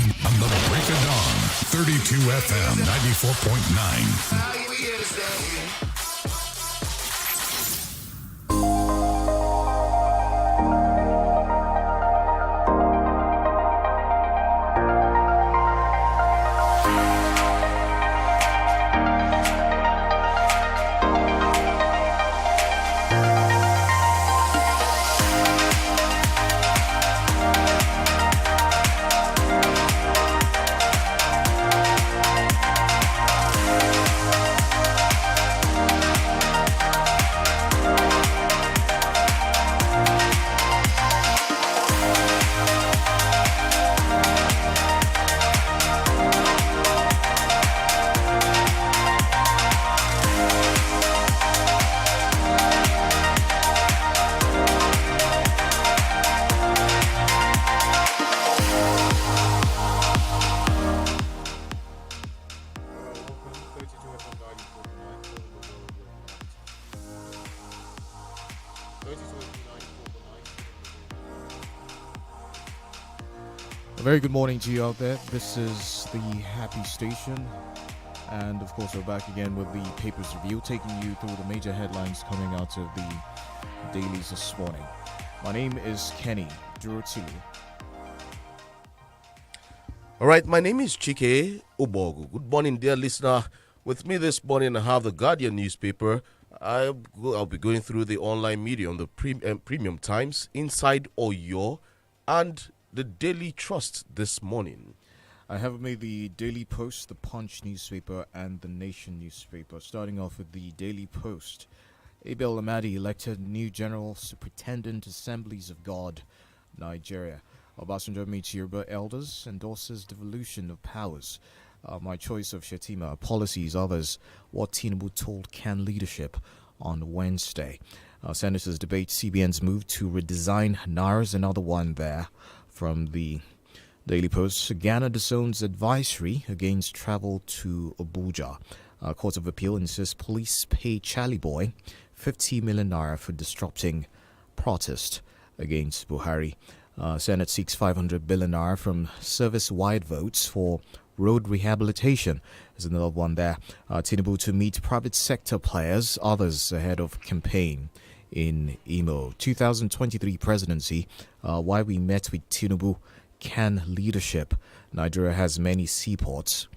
On the break of dawn, 32 FM 94.9. A very good morning to you out there. This is the Happy Station, and of course we're back again with the Papers Review, taking you through the major headlines coming out of the dailies this morning. My name is Kenny DUROTILU. All right, my name is CHIKE OGBOGU. Good morning, dear listener. With me this morning, I have the Guardian newspaper. I'll be going through the online media on the Premium Times, Inside Oyo, and the Daily Trust this morning. I have made the Daily Post, the Punch newspaper, and the Nation newspaper. Starting off with the Daily Post. Abel Amadi elected new General Superintendent Assemblies of God, Nigeria. Obasanjo meets Yoruba elders, endorses devolution of powers. My choice of Shetima, policies, others. What Tinubu told CAN leadership on Wednesday. Senators debate CBN's move to redesign Naira's, another one there. From the Daily Post, Ghana disowns advisory against travel to Abuja. Court of Appeal insists police pay Charlie Boy 50 million naira for disrupting protest against Buhari. Senate seeks 500 billion naira from service-wide votes for road rehabilitation. There's another one there. Tinubu to meet private sector players, others ahead of campaign in Imo. 2023 presidency, why we met with Tinubu, CAN leadership. Nigeria has many seaports,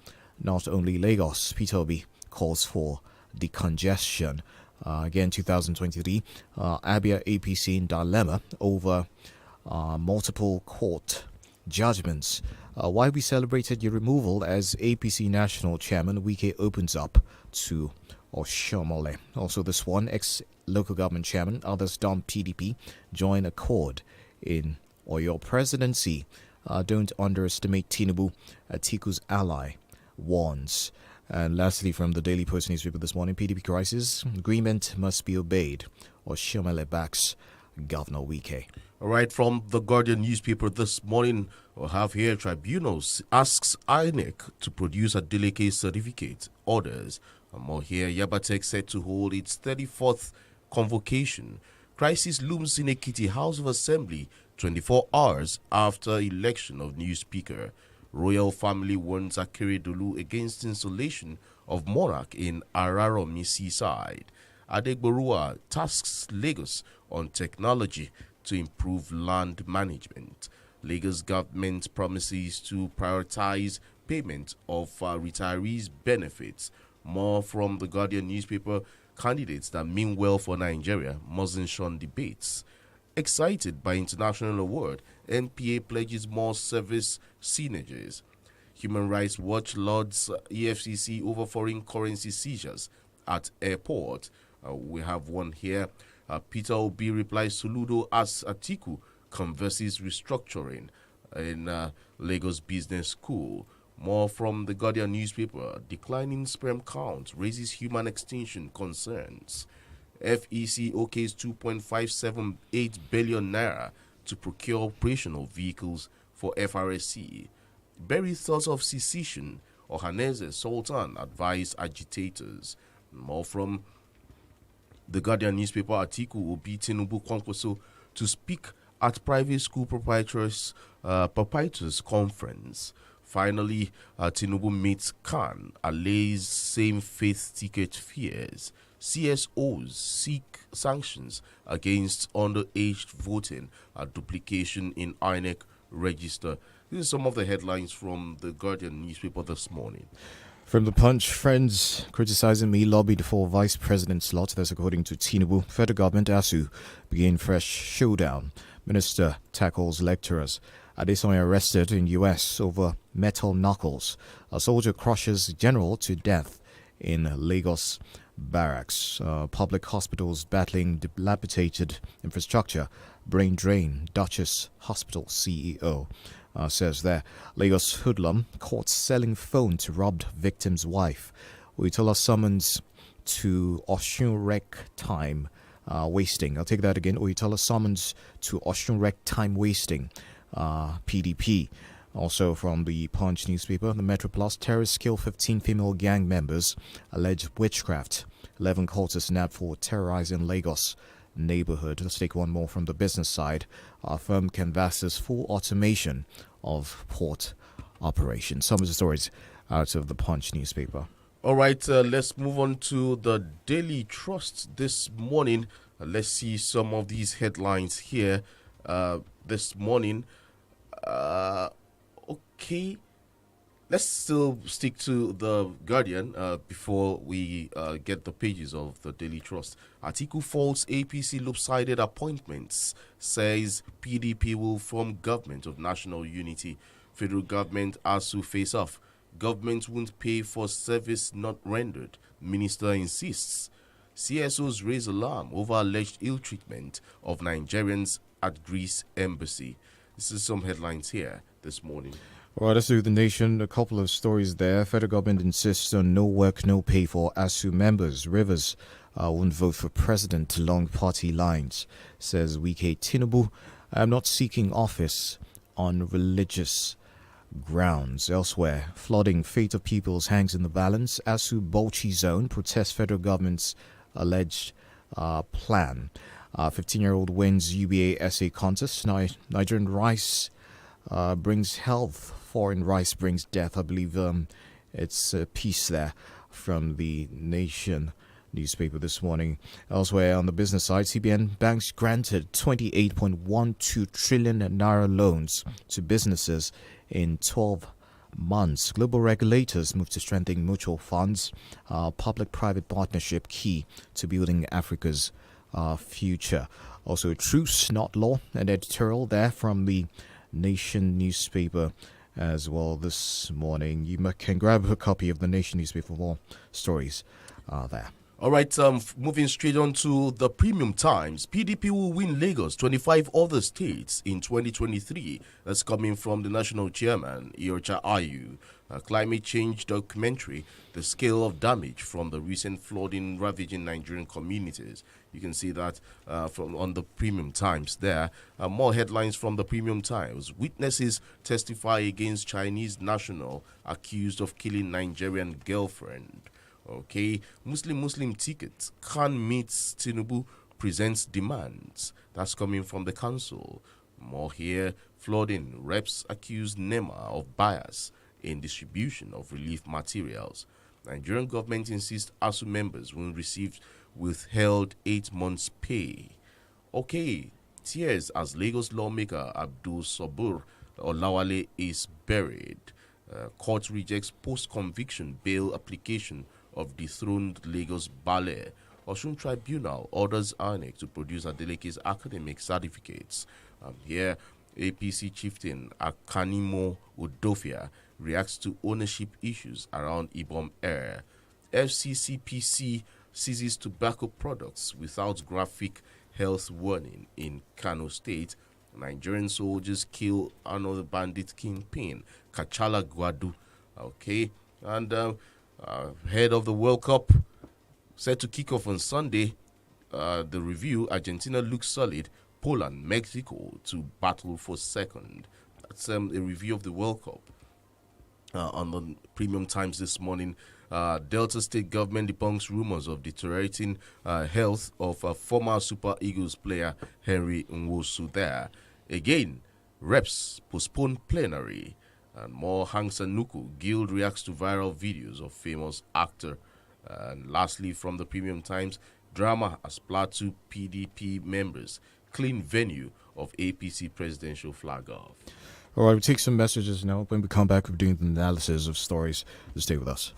not only Lagos. Peter Obi calls for decongestion. Again, 2023, Abia APC in dilemma over multiple court judgments. Why we celebrated your removal as APC National Chairman, Wike opens up to Oshomole. Also this one, ex-local government chairman, others dump PDP, join accord in Oyo presidency. Don't underestimate Tinubu, Atiku's ally, warns. And lastly, from the Daily Post newspaper this morning, PDP crisis, agreement must be obeyed. Oshomole backs Governor Wike. All right, from the Guardian newspaper this morning, we'll have here Tribunals asks INEC to produce a Adeleke certificate, orders. More here, Yabatek set to hold its 34th convocation. Crisis looms in Ekiti House of Assembly 24 hours after election of new speaker. Royal family warns Akeredolu against installation of monarch in Araromi seaside. Adegborua tasks Lagos on technology to improve land management. Lagos government promises to prioritize payment of retirees' benefits. More from the Guardian newspaper. Candidates that mean well for Nigeria mustn't shun debates. Excited by international award, NPA pledges more service synergies. Human Rights Watch lauds EFCC over foreign currency seizures at airport. We have one here. Peter Obi replies to Ludo as Atiku converses restructuring in Lagos Business School. More from the Guardian newspaper. Declining sperm count raises human extinction concerns. FEC okays 2.578 billion naira to procure operational vehicles for FRSC. Bury thoughts of secession. Ohaneze Sultan advised agitators. More from the Guardian newspaper. Atiku Obi Tinubu Kwankwaso to speak at private school proprietors conference. Finally, Tinubu meets Khan, allays same faith ticket fears. CSOs seek sanctions against underage voting, duplication in INEC register. These are some of the headlines from the Guardian newspaper this morning. From the Punch, friends criticizing me lobbied for vice president slot. That's according to Tinubu. Federal government ASU begin fresh showdown. Minister tackles lecturers. Adesanya arrested in U.S. over metal knuckles. A soldier crushes general to death in Lagos barracks. Public hospitals battling dilapidated infrastructure. Brain drain. Duchess Hospital CEO says there. Lagos hoodlum caught selling phone to robbed victim's wife. Oyetola summons to Osun Rec time wasting. I'll take that again. Oyetola summons to Osun Rec time wasting. PDP. Also from the Punch newspaper, the Metro Plus, terrorists kill 15 female gang members, alleged witchcraft. 11 cultists nabbed for terrorizing Lagos neighborhood. Let's take one more from the business side. Our firm canvasses full automation of port operations. Some of the stories out of the Punch newspaper. All right, let's move on to the Daily Trust this morning. Let's see some of these headlines here this morning. Okay, let's still stick to the Guardian before we get the pages of the Daily Trust. Atiku faults APC lopsided appointments, says PDP will form government of national unity. Federal government ASU face off. Government won't pay for service not rendered. Minister insists. CSOs raise alarm over alleged ill treatment of Nigerians at Greece embassy. This is some headlines here this morning. Well, let's do the nation. A couple of stories there. Federal government insists on no work, no pay for ASU members. Rivers won't vote for president along party lines, says Wike. Tinubu, I am not seeking office on religious grounds. Elsewhere, flooding, fate of peoples hangs in the balance. ASU Bauchi zone protests federal government's alleged plan. 15-year-old wins UBA essay contest. Nigerian rice brings health. Foreign rice brings death. I believe it's a piece there from the Nation newspaper this morning. Elsewhere on the business side, CBN banks granted 28.12 trillion naira loans to businesses in 12 months. Global regulators move to strengthen mutual funds. Public-private partnership key to building Africa's future. Also, truce, not law, an editorial there from the Nation newspaper as well this morning. You can grab a copy of the Nation newspaper for more stories there. All right, moving straight on to the Premium Times. PDP will win Lagos, 25 other states in 2023. That's coming from the national chairman, Iyorchia Ayu. Climate change documentary, the scale of damage from the recent flooding ravaging Nigerian communities. You can see that on the Premium Times there. More headlines from the Premium Times. Witnesses testify against Chinese national accused of killing Nigerian girlfriend. Okay, Muslim ticket. Khan meets Tinubu, presents demands. That's coming from the council. More here. Flooding. Reps accuse NEMA of bias in distribution of relief materials. Nigerian government insists ASU members will receive withheld 8 months' pay. Okay, tears as Lagos lawmaker Abdul Sabur Olawale is buried. Court rejects post-conviction bail application of dethroned Lagos Ballet. Osun Tribunal orders INEC to produce Adeleke's academic certificates. Here, APC chieftain Akanimo Udofia reacts to ownership issues around Ibom Air. FCCPC seizes tobacco products without graphic health warning in Kano State. Nigerian soldiers kill another bandit kingpin, Kachala Guadu. Okay, and head of the World Cup set to kick off on Sunday. The review: Argentina looks solid. Poland, Mexico to battle for second. That's a review of the World Cup. On the Premium Times this morning, Delta State government debunks rumors of deteriorating health of former Super Eagles player Henry Nwosu there. Again, reps postpone plenary. And more Hangsa Nuku. Guild reacts to viral videos of famous actor. And lastly, from the Premium Times, drama as Plateau PDP members clean venue of APC presidential flag off. All right, we'll take some messages now. When we come back, we're doing the analysis of stories. Stay with us.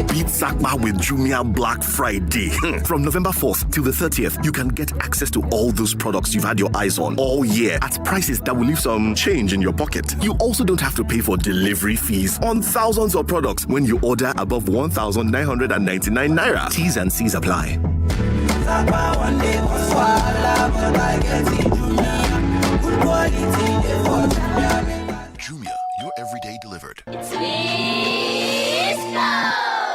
Beat Sakma with Jumia Black Friday. From November 4th till the 30th, you can get access to all those products you've had your eyes on all year at prices that will leave some change in your pocket. You also don't have to pay for delivery fees on thousands of products when you order above 1,999 naira. T's and C's apply. Jumia, your everyday delivered.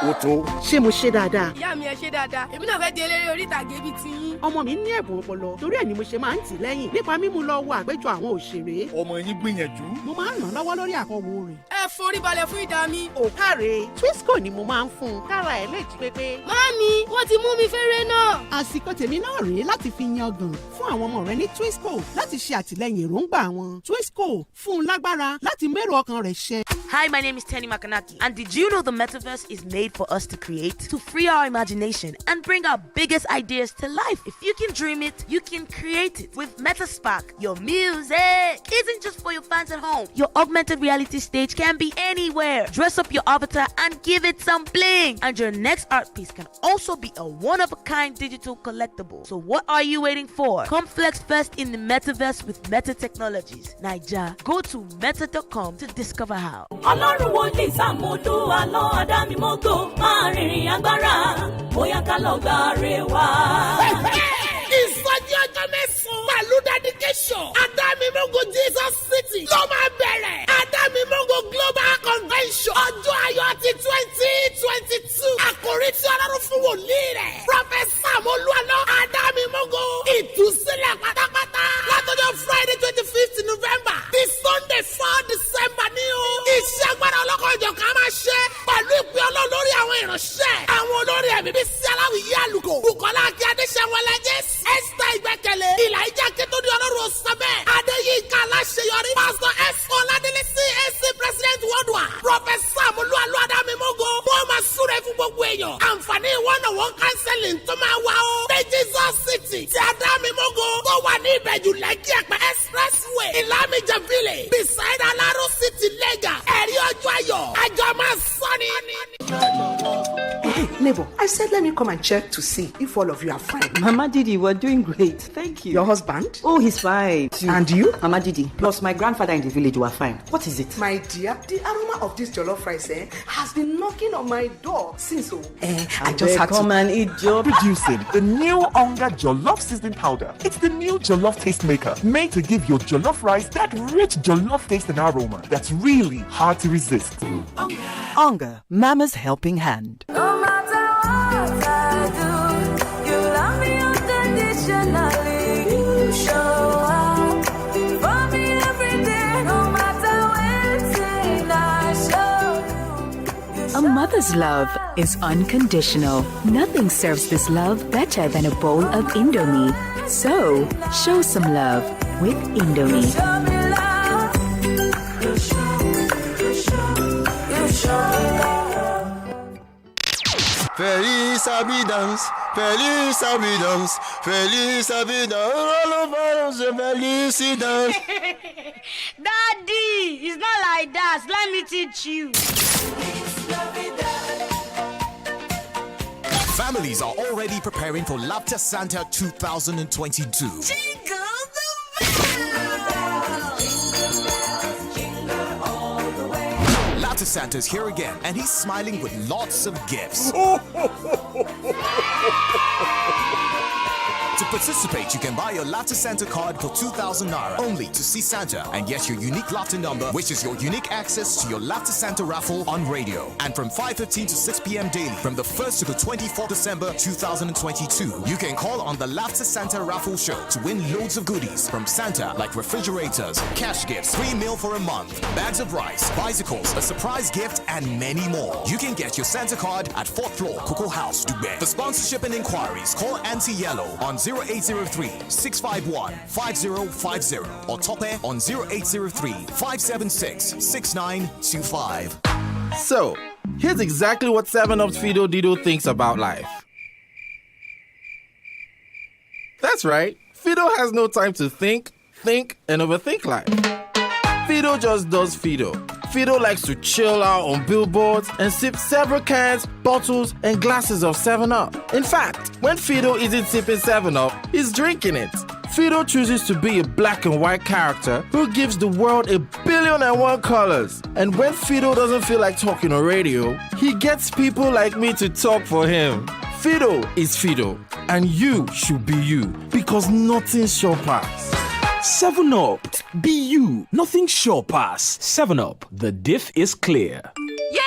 Oto, ṣé mo ṣe dáadáa? Ìyá mi ẹ ṣe dáadáa. Èmi náà fẹ́ di eléré orí ìtàgé bíi tiyín. Ọmọ mi ní ẹ̀bùn ọpọlọ. Torí ẹ̀ ni mo ṣe máa ń tì lẹ́yìn nípa mímú lọ wo àpéjọ àwọn òṣèré. Ọmọ yín gbìyànjú. Mo máa ń ràn lọ́wọ́ lórí àkọwò rẹ̀. Ẹ forí balẹ̀ fún ìdá mi. Ò káre, Twisco ni mo máa ń fún un. Kára ẹ̀ lè jí pépé. Màámi, wọ́n ti mú mi fẹ́rẹ́ náà. Àsìkò tèmi náà rèé láti fi yangàn fún àwọn ọmọ rẹ ní Twisco láti ṣe àtìlẹ́yìn èròǹgbà wọn. Twisco fún un lágbára láti mérò ọkàn rẹ̀ ṣẹ. Hi, my name is Tenny Makanaki, and did you know the metaverse is made for us to create, to free our imagination, and bring our biggest ideas to life? If you can dream it, you can create it. With Metaspark, your music isn't just for your fans at home. Your augmented reality stage can be anywhere. Dress up your avatar and give it some bling. And your next art piece can also be a one-of-a-kind digital collectible. So what are you waiting for? Come flex first in the metaverse with Meta Technologies. Naija, go to meta.com to discover how. Ọlọ́run wòlíì Sàmúdù àlọ́ Àdámímọ́gò máa rìnrìn agbára bóyá ká lọ gbàre wá. Ìsọjí ọjọ́ mẹ́sàn-án pẹ̀lú dedication Àdámímọ́gò Jesus City ló máa bẹ̀rẹ̀. Àdámímọ́gò Global Convention ọjọ́ ayọ̀ ti 2022. Àkòrí tí Ọlọ́run fún wòlíì rẹ̀. Prọfẹ̀sà Olúọlá Àdámímọ́gò ìtúsílẹ̀ pátápátá. Látọjọ́ Friday 25th November di Sunday 4 December ní o. Iṣẹ́ agbára ọlọ́kọ̀ ìjọ̀kan máa ṣe pẹ̀lú ìpè Ọlọ́run lórí àwọn ìránṣẹ́. Àwọn olórí ẹ̀mí bíi sí aláwìyé àlùkò. Bùkọ́lá Akí Adéṣẹ́wọlé Jésù. Esther Ìgbẹ́kẹ̀lé. Ìlàjà Kétódì Ọlọ́run Ọ̀sánbẹ́. Adéyínká Aláṣeyọrí. Pásítọ̀ S. Ọládélé CAC President Worldwide. Prọfẹ̀sà Olúọlá Àdámímọ́gò. Wọ́n máa súre fún gbogbo èèyàn. Àǹfààní one-on-one counseling tó máa wà o. Ní Jesus City ti Àdámímọ́gò. Tó wà ní Ìbẹ̀jú Lẹ́kì Ẹ̀pẹ́ Expressway. Ìlàmìjà Village. Beside Alaro City Lega. Ẹ̀rí ọjọ́ ayọ̀. Àjọ máa sọ ni. Hey, neighbor, I said let me come and check to see if all of you are fine. Mama Didi, we're doing great. Thank you. Your husband? Oh, he's fine. And you? Mama Didi, plus my grandfather in the village were fine. What is it? My dear, the aroma of this jollof rice has been knocking on my door since. I just had come and eat job. Producing the new Onga Jollof Seasoning Powder. It's the new jollof taste maker, made to give your jollof rice that rich jollof taste and aroma that's really hard to resist. Onga, Mama's helping hand. No matter what I do, you love me unconditionally. You show up for me every day, no matter when I show you. A mother's love is unconditional. Nothing serves this love better than a bowl of Indomie. So, show some love with Indomie. Feliz Abidance, Feliz Abidance, Feliz Abidance, all of us felicidance. Daddy, it's not like that. Let me teach you. Families are already preparing for Laughter Santa 2022. Jingle the bells. Laughter Santa's here again, and he's smiling with lots of gifts. To participate, you can buy your Laughter Santa card for 2,000 naira only to see Santa and get your unique laughter number, which is your unique access to your Laughter Santa raffle on radio. And from 5:15 to 6 p.m. daily, from the 1st to the 24th December 2022, you can call on the Laughter Santa raffle show to win loads of goodies from Santa, like refrigerators, cash gifts, free meal for a month, bags of rice, bicycles, a surprise gift, and many more. You can get your Santa card at 4th floor, Cocoa House, Dubai. For sponsorship and inquiries, call INT'L on 0803-651-5050 or Tope on 0803-576-6925. So, here's exactly what 7-Up's Fido Dido thinks about life. That's right, Fido has no time to think, and overthink life. Fido just does Fido. Fido likes to chill out on billboards and sip several cans, bottles, and glasses of 7-Up. In fact, when Fido isn't sipping 7-Up, he's drinking it. Fido chooses to be a black and white character who gives the world 1,000,001 colors. And when Fido doesn't feel like talking on radio, he gets people like me to talk for him. Fido is Fido, and you should be you, because nothing shall pass. 7-Up, be you, nothing sure pass. 7-Up, the diff is clear. Yay!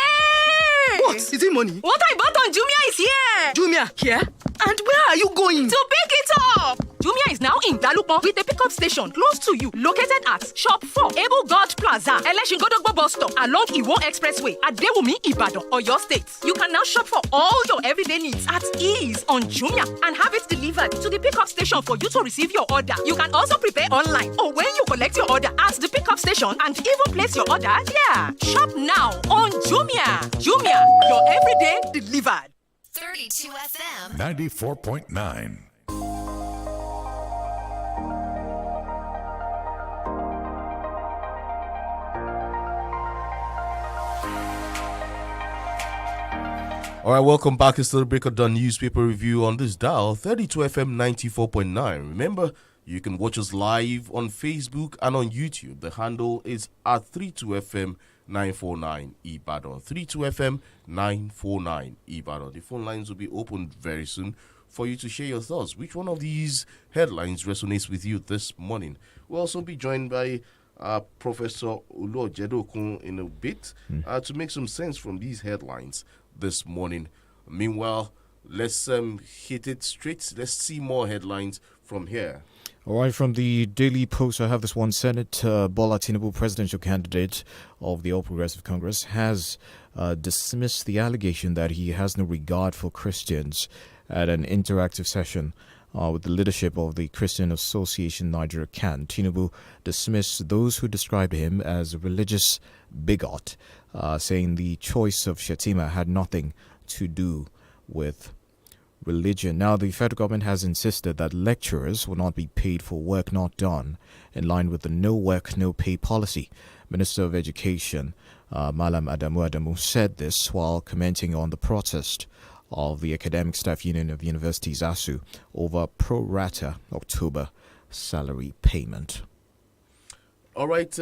What? Is it money? What I bought on Jumia is here. Jumia, here? And where are you going? To pick it up. Jumia is now in Dalupo with a pickup station close to you, located at Shop 4, Able God Plaza, Eleshingodogbo bus stop, along Iwo Expressway at Dewumi, Ibadan, Oyo State. You can now shop for all your everyday needs at ease on Jumia and have it delivered to the pickup station for you to receive your order. You can also prepare online or when you collect your order at the pickup station and even place your order there. Shop now on Jumia. Jumia, your everyday delivered. 32 FM 94.9. All right, welcome back. It's the Break of Dawn newspaper review on this dial, 32 FM 94.9. Remember, you can watch us live on Facebook and on YouTube. The handle is at 32FM 949 Ibadan. 32FM 949 Ibadan. The phone lines will be opened very soon for you to share your thoughts. Which one of these headlines resonates with you this morning? We'll also be joined by Professor Olu Ojedokun in a bit to make some sense from these headlines this morning. Meanwhile, let's hit it straight. Let's see more headlines from here. All right, from the Daily Post, I have this one. Senator Bola Tinubu, presidential candidate of the All Progressive Congress, has dismissed the allegation that he has no regard for Christians at an interactive session with the leadership of the Christian Association Nigeria CAN. Tinubu dismissed those who described him as a religious bigot, saying the choice of Shetima had nothing to do with religion. Now, the federal government has insisted that lecturers will not be paid for work not done, in line with the no work, no pay policy. Minister of Education, Malam Adamu, said this while commenting on the protest of the Academic Staff Union of Universities, ASU, over pro rata October salary payment. All right,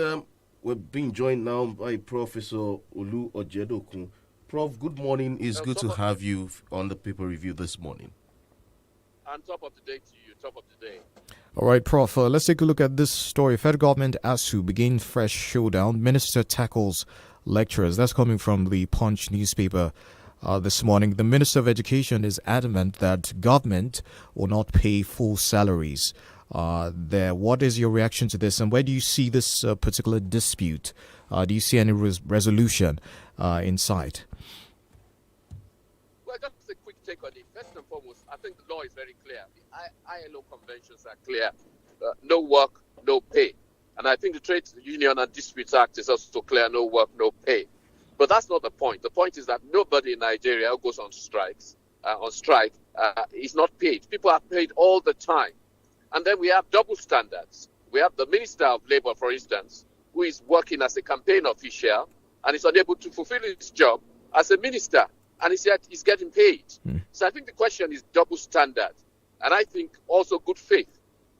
we're being joined now by Professor Olu Ojedokun. Prof, good morning. It's good to have you on the paper review this morning. And top of the day to you, top of the day. All right, Prof, let's take a look at this story. Federal government ASU begin fresh showdown. Minister tackles lecturers. That's coming from the Punch newspaper this morning. The Minister of Education is adamant that government will not pay full salaries. What is your reaction to this, and where do you see this particular dispute? Do you see any resolution in sight? Well, just a quick take on it. First and foremost, I think the law is very clear. The ILO conventions are clear. No work, no pay. And I think the Trade Union and Disputes Act is also clear. No work, no pay. But that's not the point. The point is that nobody in Nigeria who goes on strike is not paid. People are paid all the time. And then we have double standards. We have the Minister of Labour, for instance, who is working as a campaign official and is unable to fulfill his job as a minister, and he's getting paid. So I think the question is double standard, and I think also good faith.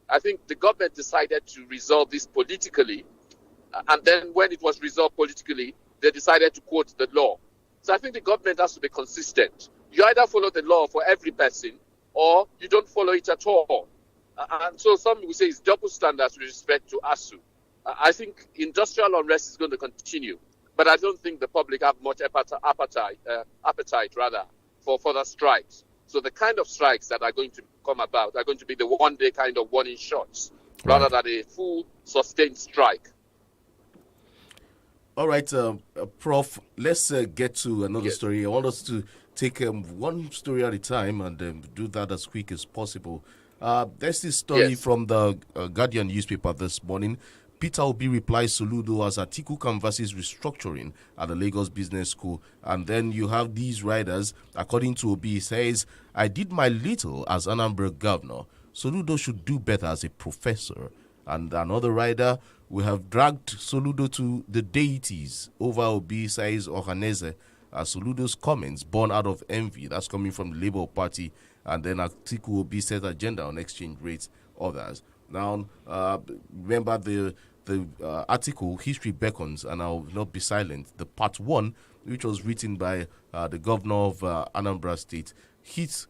I think the government decided to resolve this politically, and then when it was resolved politically, they decided to quote the law. So I think the government has to be consistent. You either follow the law for every person, or you don't follow it at all. And so some will say it's double standards with respect to ASU. I think industrial unrest is going to continue, but I don't think the public have much appetite for further strikes. So the kind of strikes that are going to come about are going to be the one-day kind of warning shots, rather than a full sustained strike. All right, Prof, let's get to another story. I want us to take one story at a time and do that as quick as possible. There's this story from the Guardian newspaper this morning. Peter Obi replies Soludo as Atiku canvasses restructuring at the Lagos Business School. And then you have these riders. According to Obi, he says, I did my little as Anambra governor. Soludo should do better as a professor. And another rider, we have dragged Soludo to the deities. Over Obi says Ohaneze. Soludo's comments born out of envy. That's coming from the Labour Party. And then Atiku Obi set agenda on exchange rates, others. Now, remember the article, History Beckons, and I will not be silent. The part 1, which was written by the governor of Anambra State, hit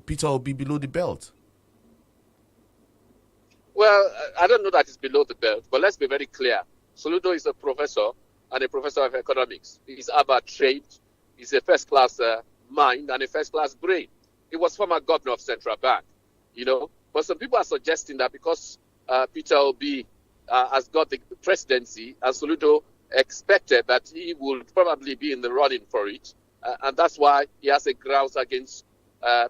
Peter Obi below the belt. Well, I don't know that it's below the belt, but let's be very clear. Soludo is a professor and a professor of economics. He's Harvard trained. He's a first-class mind and a first-class brain. He was former governor of Central Bank, But some people are suggesting that because Peter Obi has got the presidency, and Soludo expected that he would probably be in the running for it, and that's why he has a grouse against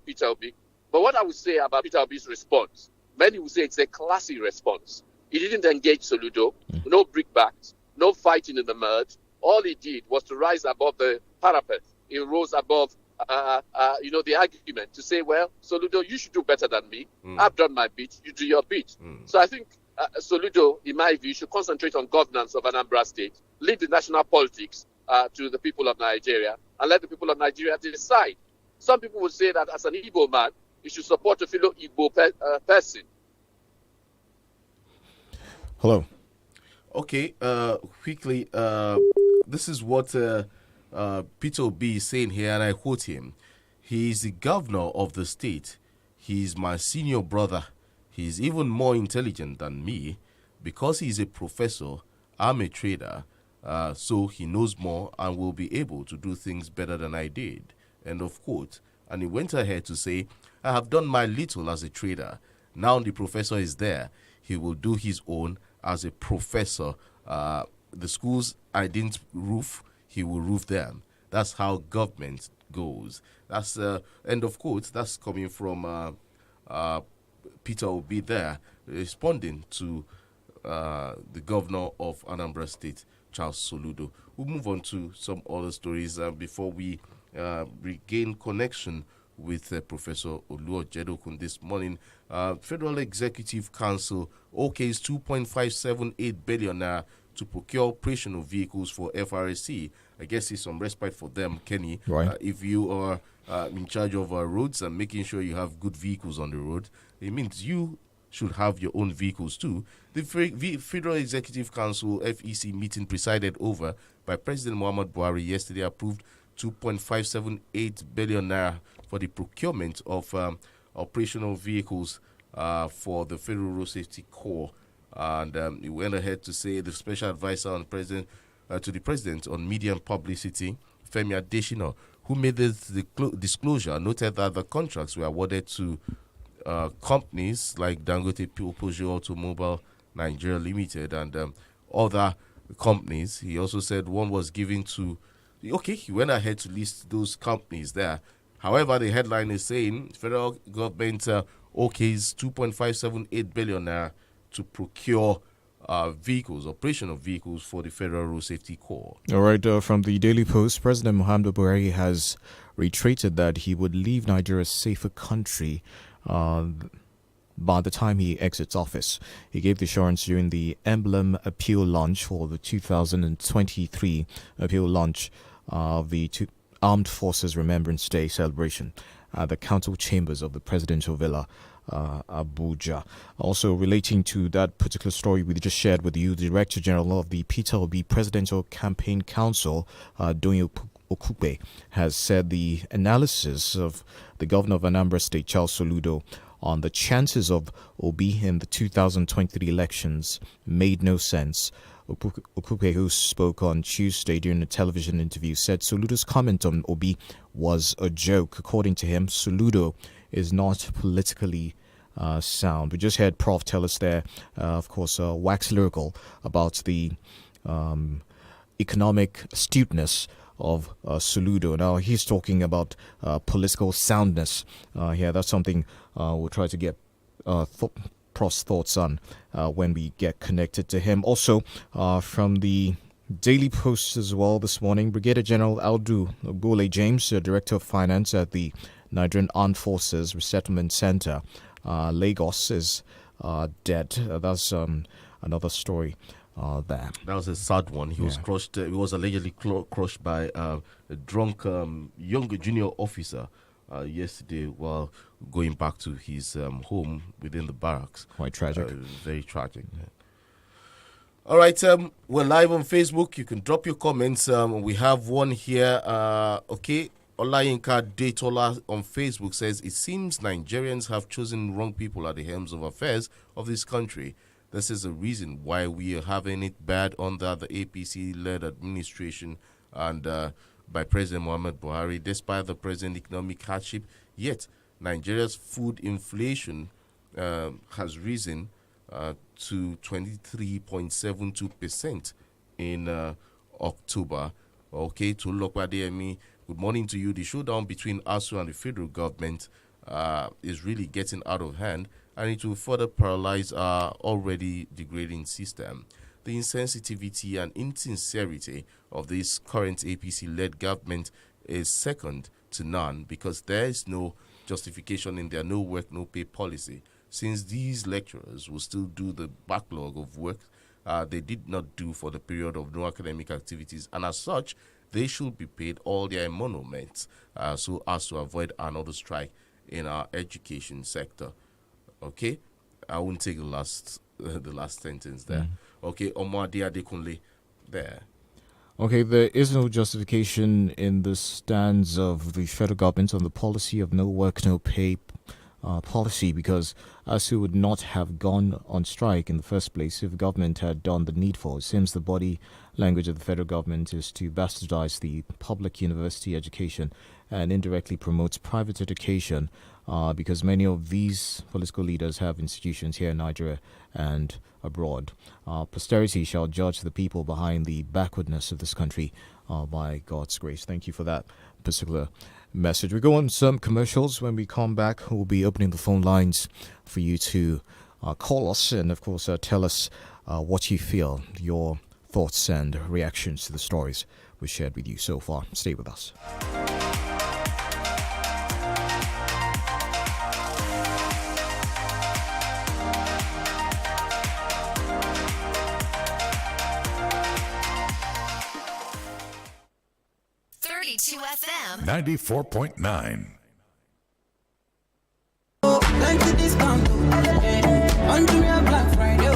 Peter Obi. But what I would say about Peter Obi's response, many would say it's a classy response. He didn't engage Soludo, no brickbats, no fighting in the mud. All he did was to rise above the parapet. He rose above the argument to say, well, Soludo, you should do better than me. I've done my bit, you do your bit. So I think Soludo, in my view, should concentrate on governance of Anambra State, leave the national politics to the people of Nigeria, and let the people of Nigeria decide. Some people would say that as an Igbo man, you should support a fellow Igbo person. Hello. Okay, quickly, this is what Peter Obi is saying here, and I quote him. He is the governor of the state. He is my senior brother. He is even more intelligent than me. Because he is a professor, I'm a trader, so he knows more and will be able to do things better than I did. End of quote. And he went ahead to say, I have done my little as a trader. Now the professor is there. He will do his own as a professor. The schools I didn't roof, he will roof them. That's how government goes. That's end of quote. That's coming from Peter Obi there, responding to the governor of Anambra State, Charles Soludo. We'll move on to some other stories before we regain connection with Professor Oluojedokun this morning. Federal Executive Council okays 2.578 billion to procure operational vehicles for FRSC. I guess it's some respite for them, Kenny. Right. If you are in charge of roads and making sure you have good vehicles on the road, it means you should have your own vehicles too. The Federal Executive Council FEC meeting presided over by President Muhammad Buhari yesterday approved 2.578 billion naira for the procurement of operational vehicles for the Federal Road Safety Corps. And he went ahead to say the special advisor on to the president on media and publicity, Femi Adesina, who made this disclosure, noted that the contracts were awarded to companies like Dangote Peugeot Automobile Nigeria Limited and other companies. He also said one was given to. Okay, he went ahead to list those companies there. However, the headline is saying federal government okays 2.578 billion to procure vehicles, operational vehicles for the Federal Road Safety Corps. All right, from the Daily Post, President Muhammadu Buhari has reiterated that he would leave Nigeria a safer country by the time he exits office. He gave the assurance during the emblem appeal launch for the 2023 appeal launch of the Armed Forces Remembrance Day celebration at the council chambers of the Presidential Villa, Abuja. Also relating to that particular story we just shared with you, the Director General of the Peter Obi Presidential Campaign Council, Doyin Okupe, has said the analysis of the governor of Anambra State, Charles Soludo, on the chances of Obi in the 2023 elections made no sense. OGBOGU spoke on Tuesday during a television interview, said Soludo's comment on Obi was a joke. According to him, Soludo is not politically sound. We just heard Prof tell us there, of course, wax lyrical about the economic astuteness of Soludo. Now he's talking about political soundness. That's something we'll try to get Prof's thoughts on when we get connected to him. Also, from the Daily Post as well this morning, Brigadier General Audu Bole James, Director of Finance at the Nigerian Armed Forces Resettlement Center, Lagos, is dead. That's another story there. That was a sad one. He was crushed. He was allegedly crushed by a drunk younger junior officer yesterday while going back to his home within the barracks. Quite tragic. Very tragic. Yeah. All right, we're live on Facebook. You can drop your comments. We have one here. Okay, Olayinka Detola on Facebook says, it seems Nigerians have chosen wrong people at the helms of affairs of this country. This is the reason why we are having it bad under the APC-led administration and by President Muhammad Buhari. Despite the present economic hardship, yet Nigeria's food inflation has risen to 23.72% in October. Okay, to Lokwademi, good morning to you. The showdown between ASU and the federal government is really getting out of hand, and it will further paralyze our already degrading system. The insensitivity and insincerity of this current APC-led government is second to none, because there is no justification in their no work, no pay policy. Since these lecturers will still do the backlog of work they did not do for the period of no academic activities, and as such, they should be paid all their emoluments so as to avoid another strike in our education sector. Okay, I won't take the last sentence there. Okay, Omwadi Adekunle there. Okay, there is no justification in the stance of the federal government on the policy of no work, no pay policy, because ASU would not have gone on strike in the first place if the government had done the needful. It seems the body language of the federal government is to bastardize the public university education and indirectly promotes private education because many of these political leaders have institutions here in Nigeria and abroad. Posterity shall judge the people behind the backwardness of this country by God's grace. Thank you for that particular message. We go on some commercials. When we come back, we'll be opening the phone lines for you to call us and, of course, tell us what you feel, your thoughts and reactions to the stories we shared with you so far. Stay with us. FM 94.9. Plenty discount on Jumia Black Friday,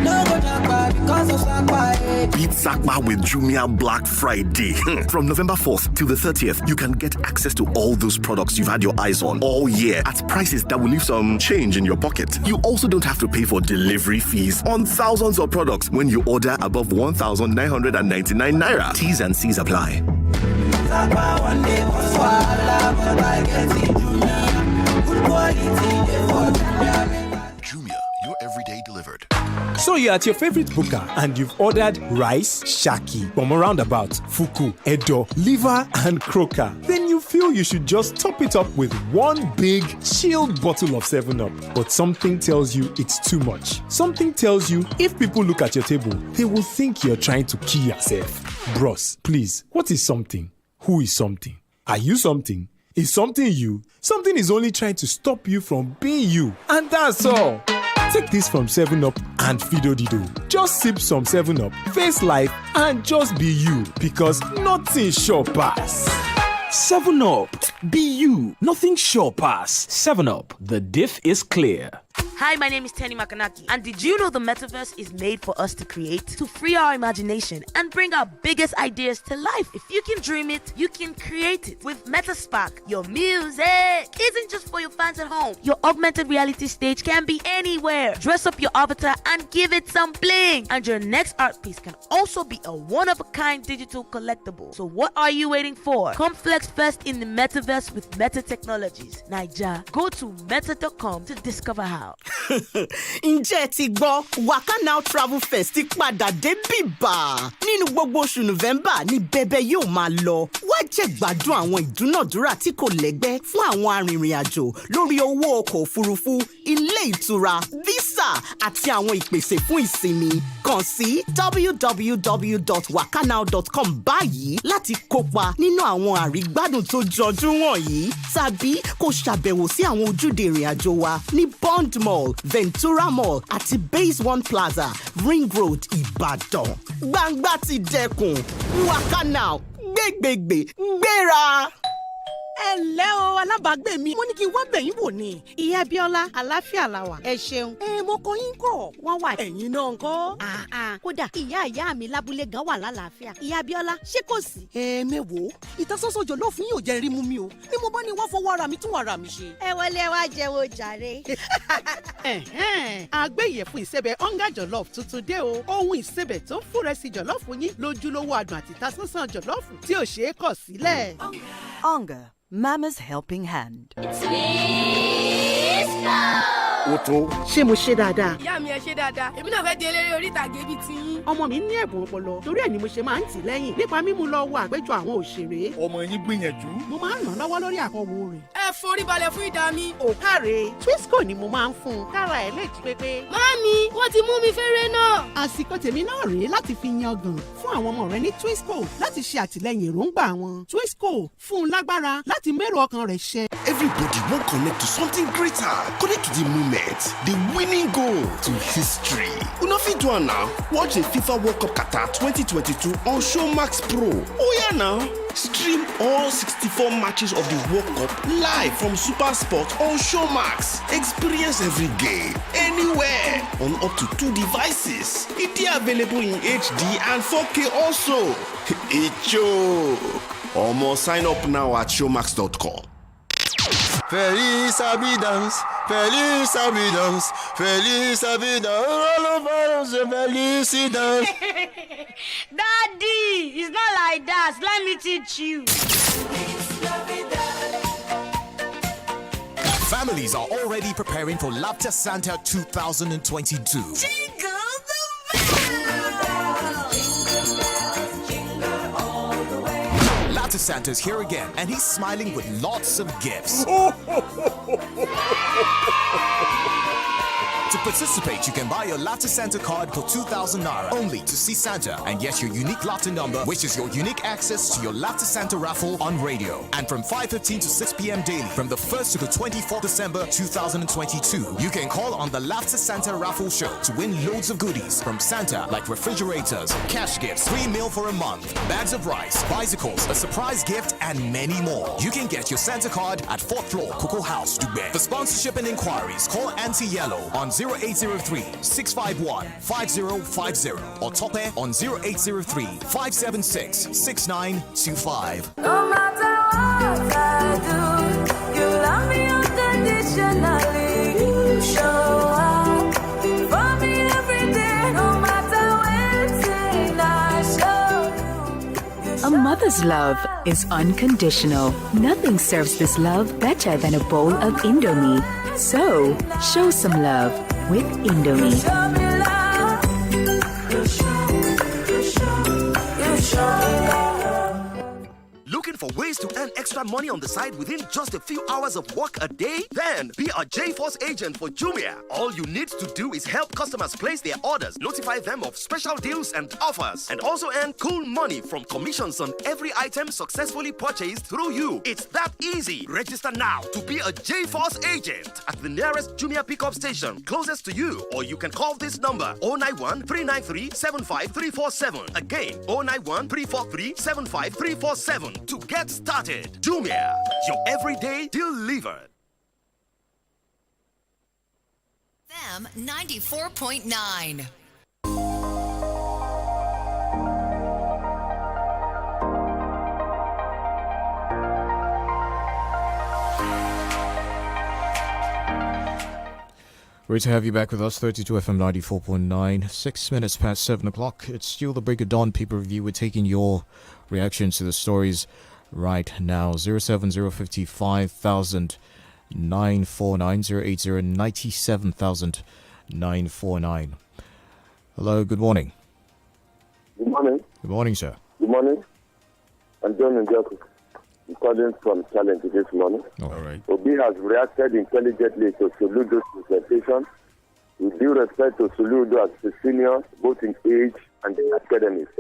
no go jackpot because of Sakpa. Beat Sakpa with Jumia Black Friday. From November 4th to the 30th, you can get access to all those products you've had your eyes on all year at prices that will leave some change in your pocket. You also don't have to pay for delivery fees on thousands of products when you order above 1,999 naira. T's and C's apply. Jumia, your everyday delivered. So you're at your favorite booker and you've ordered rice, shaki, bomb roundabout, fuku, edo, liver, and croaker. Then you feel you should just top it up with one big, chilled bottle of 7-Up. But something tells you it's too much. Something tells you if people look at your table, they will think you're trying to kill yourself. Bros, please, what is something? Who is something? Are you something? Is something you? Something is only trying to stop you from being you. And that's all. Take this from 7-Up and Fido Dido. Just sip some 7-Up, face life, and just be you. Because nothing sure pass. 7-Up. Be you. Nothing sure pass. 7-Up. The diff is clear. Hi, my name is Tenny Makanaki, and did you know the metaverse is made for us to create, to free our imagination, and bring our biggest ideas to life? If you can dream it, you can create it. With MetaSpark, your music isn't just for your fans at home. Your augmented reality stage can be anywhere. Dress up your avatar and give it some bling. And your next art piece can also be a one-of-a-kind digital collectible. So what are you waiting for? Come flex first in the metaverse with Meta Technologies. Naija, go to meta.com to discover how. Ǹjẹ́ ti gbọ́ Waka Now Travel Fest ti padà dé bíbà nínú gbogbo oṣù November ní bẹ̀bẹ̀ yóò máa lọ. Wá jẹ́ gbádùn àwọn ìdúnàdúrà tí kò lẹ́gbẹ́ fún àwọn arìnrìn-àjò lórí owó ọkọ̀ òfurufú, ilé ìtura, visa àti àwọn ìpèsè fún ìsinmi. Kàn sí www.wakanow.com báyìí láti kópa nínú àwọn àrígbádùn tó jọjú wọ̀nyí tàbí kó ṣàbẹ̀wò sí àwọn ojúde ìrìn-àjò wa ní Bond Mall, Ventura Mall àti Base One Plaza, Ring Road, Ìbàdàn. Gbangba ti dẹkùn. Waka Now, gbégbégbé, gbéra. Ẹ̀lẹ́ o alábàágbé mi, mo ní kí n wá bẹ̀yìn wò ni. Ìyá Bíọ́lá, àlàáfíà la wà. Ẹ ṣeun. Mo kọ yín kọ̀, wọ́n wà ẹ̀yin náà ńkọ́. Kódà ìyá mi lábúlé gan wà lálàáfíà. Ìyá Bíọ́lá, ṣé kò sí? Mẹ́wòó, ìtasọ́sọ́ jọ̀lọ́ fún yín ò jẹ́ rí mú mi o. Ni mo bá ní wá fọwọ́ ara mi tún ara mi ṣe. Ẹ wọlé wá jẹ́wọ́ jàre. Àgbẹ̀ ìyẹ̀fun ìsẹ̀bẹ̀ ọ̀ngá jọ̀lọ́ọ̀fù tuntun dé o. Ohun ìsẹ̀bẹ̀ tó ń fúnrẹ́sì jọ̀lọ́ọ̀fù yín lójúlówó adùn àti ìtasọ́sọ́ jọ̀lọ́ọ̀fù tí ò ṣeé kọ̀ sílẹ̀. Onga, Mama's helping hand. Oto, ṣé mo ṣe dáadáa? Ìyá mi ẹ ṣe dáadáa. Èmi náà fẹ́ di eléré orí ìtàgé bíi tiyín. Ọmọ mi ní ẹ̀bùn ọpọlọ, torí ẹ̀ ni mo ṣe máa ń tì lẹ́yìn nípa mímú lọ wo àpéjọ àwọn òṣèré. Ọmọ yín gbìyànjú. Mo máa ń ràn lọ́wọ́ lórí àkọwò rẹ̀. Ẹ forí balẹ̀ fún ìdá mi. Òkàrè, Twisco ni mo máa ń fún un. Kára ẹ̀ lè jí pépé. Màámi, wọ́n ti mú mi fẹ́rẹ́ náà. Àsìkò tèmi náà rèé láti fi yangàn fún àwọn ọmọ rẹ ní Twisco láti ṣe àtìlẹ́yìn èròǹgbà wọn. Twisco fún un lágbára láti mẹ́rù ọkàn rẹ̀ ṣẹ. Everybody won't connect to something greater. Connect to the moment, the winning goal, to history. Una fit do am now. Watch the FIFA World Cup Qatar 2022 on Showmax Pro. Oh yeah now. Stream all 64 matches of the World Cup live from Super Sport on Showmax. Experience every game, anywhere, on up to 2 devices. It is available in HD and 4K also. Omo, sign up now at showmax.com. Feliz Abidance, Feliz Abidance, Feliz Abidance, all over us, Felicidance. Daddy, it's not like that. Let me teach you. Families are already preparing for Laughter Santa 2022. Laughter Santa's here again, and he's smiling with lots of gifts. To participate, you can buy your Laughter Santa card for 2,000 Naira only to see Santa and get your unique laughter number, which is your unique access to your Laughter Santa raffle on radio. And from 5:15 to 6 p.m. daily, from the 1st to the 24th December 2022, you can call on the Laughter Santa raffle show to win loads of goodies from Santa, like refrigerators, cash gifts, free meal for a month, bags of rice, bicycles, a surprise gift, and many more. You can get your Santa card at 4th floor, Cocoa House, Dubai. For sponsorship and inquiries, call INT'L on 0803-651-5050 or Tope on 0803-576-6925. No matter what I do, you love me unconditionally. You show up for me every day, no matter when I show you. A mother's love is unconditional. Nothing serves this love better than a bowl of Indomie. So, show some love with Indomie. Looking for ways to earn extra money on the side within just a few hours of work a day? Then be a JForce agent for Jumia. All you need to do is help customers place their orders, notify them of special deals and offers, and also earn cool money from commissions on every item successfully purchased through you. It's that easy. Register now to be a JForce agent at the nearest Jumia pickup station closest to you, or you can call this number 091 393 75347. Again, 091 343 75347 to get started. Jumia, your everyday delivered. FM 94.9. Great to have you back with us, 32 FM 94.9, 6 minutes past 7 o'clock. It's still the Break of Dawn Paper Review. We're taking your reactions to the stories right now. 07055 949 080 97 949. Hello, good morning. Good morning. Good morning, sir. Good morning. I'm John Njoku. I'm calling from Challenge this morning. All right. Obi has reacted intelligently to Soludo's presentation. With due respect to Soludo as a senior, both in age and in academics.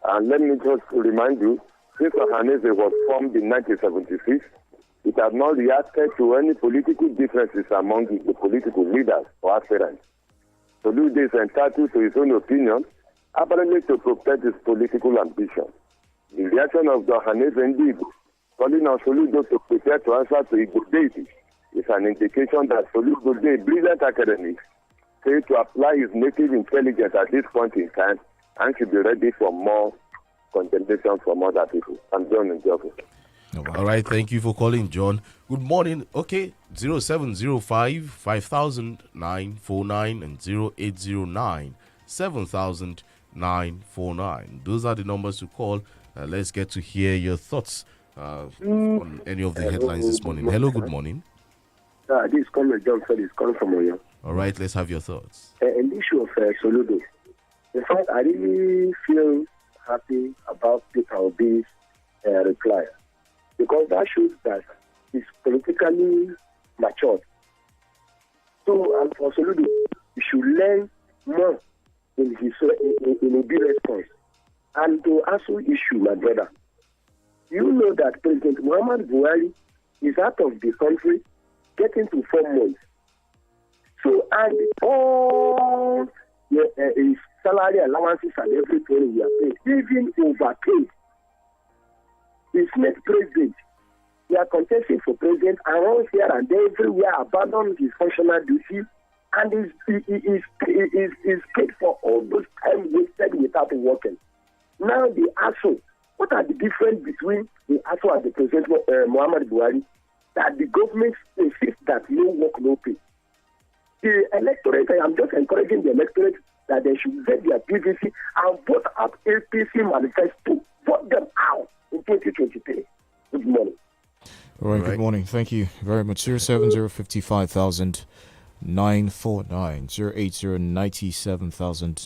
And let me just remind you, since Ohaneze was formed in 1976, it has not reacted to any political differences among the political leaders or aspirants. Soludo is entitled to his own opinion, apparently to protect his political ambition. The reaction of the Ohaneze indeed, calling on Soludo to prepare to answer to Igbo deity, is an indication that Soludo, a brilliant academic, failed to apply his native intelligence at this point in time and should be ready for more condemnation from other people. I'm John Njoku. All right, thank you for calling, John. Good morning. Okay, 0705 500949 and 0809 700949. Those are the numbers to call. Let's get to hear your thoughts on any of the headlines this morning. Hello, good morning. This is Comrade John Felix, calling from Oyo. All right, let's have your thoughts. An issue of Soludo. In fact, I really feel happy about Peter Obi's reply, because that shows that he's politically matured. So, and for Soludo, he should learn more in his in Obi's response. And to also issue, my brother, you know that President Muhammad Buhari is out of the country getting to 4 months. So, and all his salary allowances and everything we are paid, even overpaid. The Senate president, they are contesting for president and runs here and there everywhere, abandons his functional duty, and is paid for all those time wasted without working. Now the ASO, what are the difference between the ASO and the President Muhammad Buhari? That the government insists that no work, no pay. The electorate, I am just encouraging the electorate that they should get their PVC and vote at APC manifesto. Vote them out in 2023. Good morning. All right, good morning. Thank you very much. 07055 949 080 97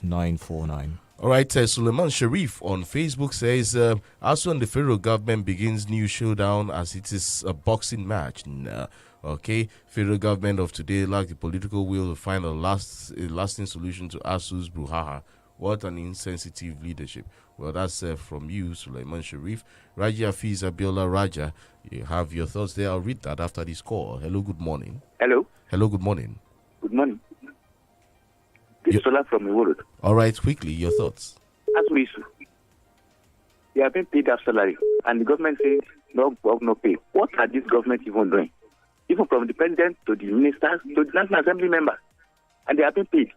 949. All right, Suleiman Sharif on Facebook says, ASU and the federal government begins new showdown as it is a boxing match. Nah. Okay, federal government of today lack the political will to find a lasting solution to ASU's brouhaha. What an insensitive leadership. Well, that's from you, Suleiman Sharif. Raja Fiz Abiola Raja, you have your thoughts there. I'll read that after this call. Hello, good morning. Hello. Hello, good morning. Good morning. This is Sola from Iwood. All right, quickly, your thoughts. As we issue, they have been paid their salary, and the government says no work, no pay. What are this government even doing? Even from the president to the ministers to the National Assembly members, and they have been paid.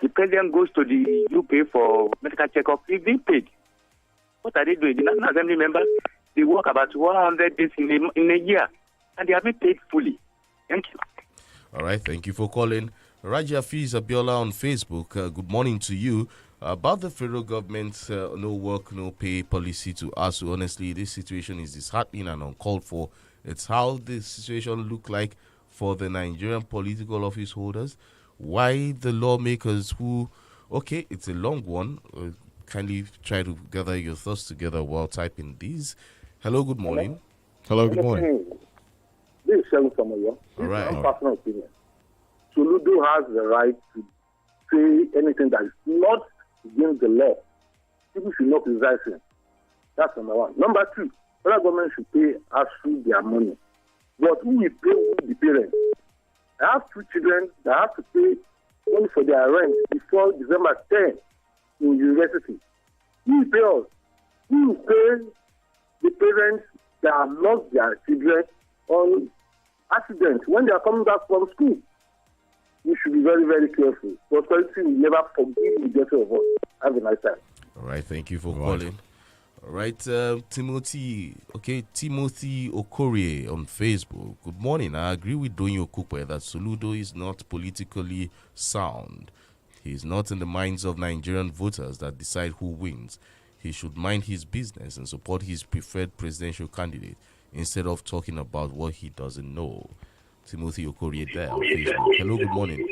The president goes to the UK for medical checkup. He's being paid. What are they doing? The National Assembly members, they work about 100 days in a year, and they have been paid fully. Thank you. All right, thank you for calling. Raja Fiz Abiola on Facebook, good morning to you. About the federal government's no work, no pay policy to ASU, honestly, this situation is disheartening and uncalled for. It's how this situation look like for the Nigerian political office holders. Why the lawmakers who, okay, it's a long one. Kindly try to gather your thoughts together while typing these. Hello, good morning. Hello, good morning. This is Sheldon from Oyo. All right. Personal opinion. Soludo has the right to say anything that is not against the law. People should not criticize him. That's number one. Number two, federal government should pay ASU their money. But who will pay the parents? I have 2 children that have to pay money for their rent before December 10 in university. Who will pay us? Who will pay the parents that have lost their children on accident when they are coming back from school? we should be very, very careful. Prosperity will never forgive the death of us. Have a nice time. All right, thank you for calling. All right, Timothy Okorie on Facebook. Good morning. I agree with Donyo Okupe that Soludo is not politically sound. He is not in the minds of Nigerian voters that decide who wins. He should mind his business and support his preferred presidential candidate instead of talking about what he doesn't know. Timothy Okorie there on Facebook. Hello, good morning.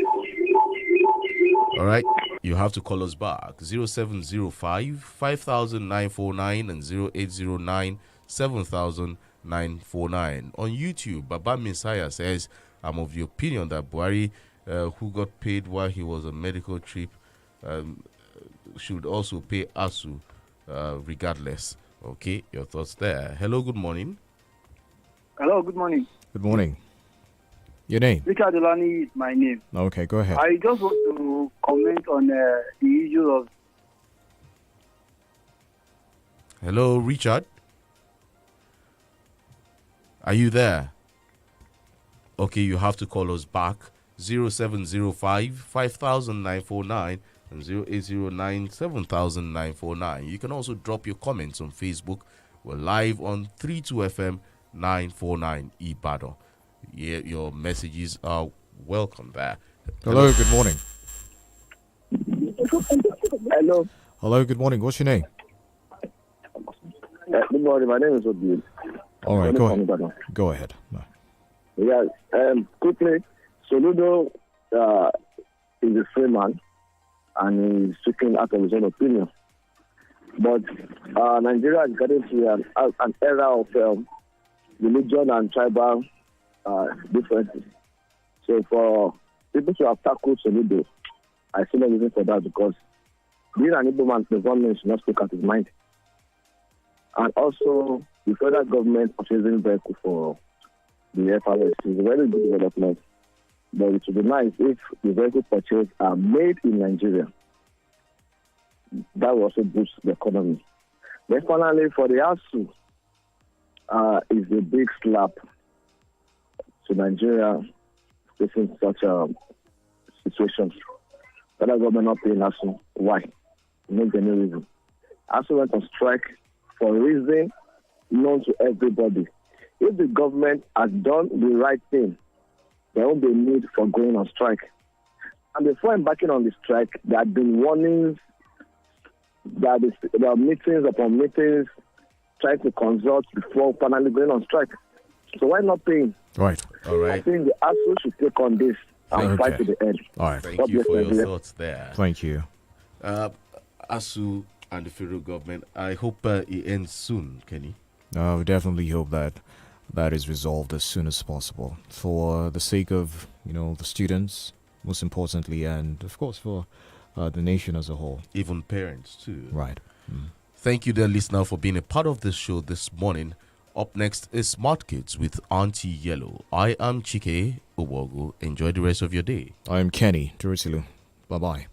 All right, you have to call us back. 0705 5949 and 0809 7949. On YouTube, Baba Messiah says, I'm of the opinion that Buhari, who got paid while he was on medical trip, should also pay ASU regardless. Okay, your thoughts there. Hello, good morning. Hello, good morning. Good morning. Your name? Richard Delani is my name. Okay, go ahead. I just want to comment on the issue of... Hello, Richard? Are you there? Okay, you have to call us back. 0705 5949 and 0809 7949. You can also drop your comments on Facebook. We're live on 32FM 949 Ibadan. Yeah, your messages are welcome there. Hello, good morning. Hello. Hello, good morning. What's your name? Good morning. My name is Obi. All right, go ahead. Go ahead. No. Yes. Quickly, Soludo is a free man and he's speaking out of his own opinion. But Nigeria is getting to an era of religion and tribal differences. So for people to have tackled Soludo, I see no reason for that because being an Igbo man does not mean he should not speak out his mind. And also, the federal government purchasing vehicle for the FRS is a very good development. But it would be nice if the vehicle purchases are made in Nigeria. That will also boost the economy. Then finally, for the ASU, is a big slap to Nigeria facing such a situation. Federal government not paying ASU. Why? No any reason. ASU went on strike for a reason known to everybody. If the government has done the right thing, there won't be a need for going on strike. And before embarking on the strike, there have been warnings that there are meetings upon meetings trying to consult before finally going on strike. So why not paying? Right. All right. I think the ASU should take on this and fight to the end. All right. Thank you for your thoughts there. Thank you. ASU and the federal government, I hope it ends soon, Kenny. We definitely hope that is resolved as soon as possible for the sake of, the students, most importantly, and of course for the nation as a whole. Even parents too. Right. Thank you, dear listener, for being a part of this show this morning. Up next is Smart Kids with INT'L. I am CHIKE OGBOGU. Enjoy the rest of your day. I am Kenny DUROTILU. Bye-bye.